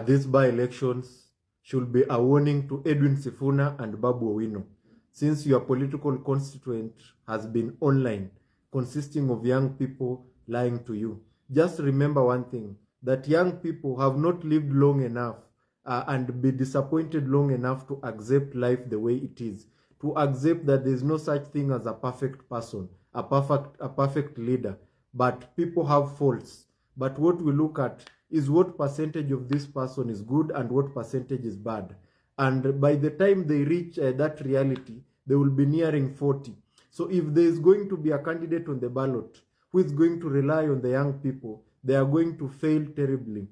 these by-elections should be a warning to Edwin Sifuna and Babu Owino, since your political constituent has been online, consisting of young people lying to you. Just remember one thing, that young people have not lived long enough and be disappointed long enough to accept life the way it is, to accept that there is no such thing as a perfect person, a perfect leader, but people have faults. But what we look at is what percentage of this person is good and what percentage is bad. And by the time they reach that reality, they will be nearing 40. So if there is going to be a candidate on the ballot who is going to rely on the young people, they are going to fail terribly.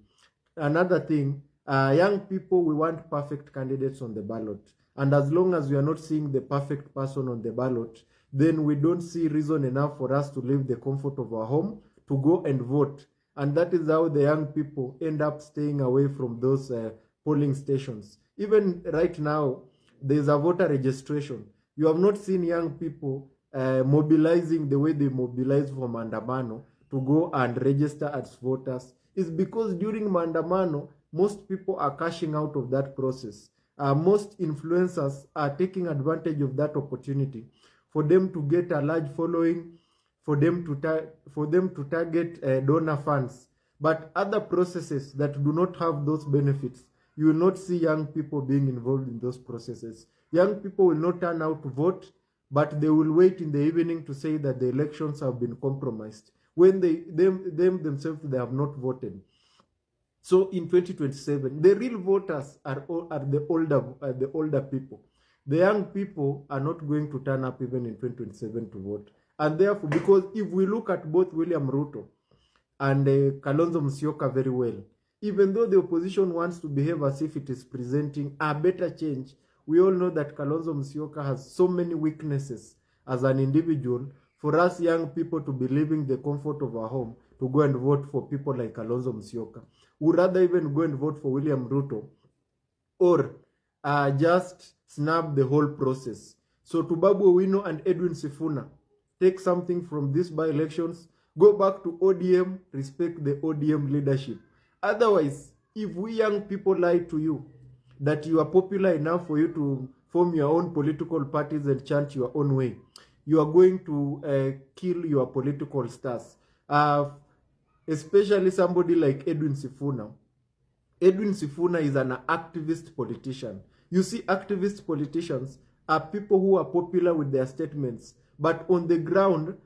Another thing, young people, we want perfect candidates on the ballot. And as long as we are not seeing the perfect person on the ballot, then we don't see reason enough for us to leave the comfort of our home to go and vote. And that is how the young people end up staying away from those polling stations. Even right now, there's a voter registration. You have not seen young people mobilizing the way they mobilize for Maandamano to go and register as voters. It's because during Maandamano, most people are cashing out of that process. Most influencers are taking advantage of that opportunity for them to get a large following, for them to target donor funds. But other processes that do not have those benefits, you will not see young people being involved in those processes. Young people will not turn out to vote, but they will wait in the evening to say that the elections have been compromised when themselves they have not voted. So in 2027, the real voters are the older people. The young people are not going to turn up even in 2027 to vote. And therefore, because if we look at both William Ruto and Kalonzo Musyoka very well, even though the opposition wants to behave as if it is presenting a better change, we all know that Kalonzo Musyoka has so many weaknesses as an individual for us young people to be leaving the comfort of our home to go and vote for people like Kalonzo Musyoka. We'd rather even go and vote for William Ruto or just snub the whole process. So to Babu Owino and Edwin Sifuna, take something from these by-elections, go back to ODM, respect the ODM leadership. Otherwise, if we young people lie to you that you are popular enough for you to form your own political parties and chant your own way, you are going to kill your political stars. Especially somebody like Edwin Sifuna. Edwin Sifuna is an activist politician. You see, activist politicians are people who are popular with their statements, but on the ground,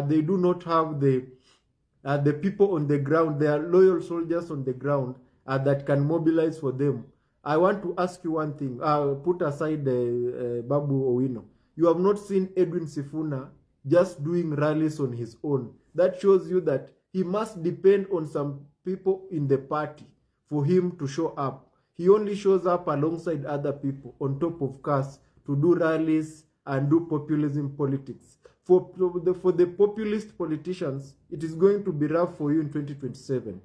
they do not have the people on the ground. They are loyal soldiers on the ground that can mobilize for them. I want to ask you one thing. Put aside Babu Owino. You have not seen Edwin Sifuna just doing rallies on his own. That shows you that he must depend on some people in the party for him to show up. He only shows up alongside other people on top of cars to do rallies and do populism politics. For the populist politicians, it is going to be rough for you in 2027.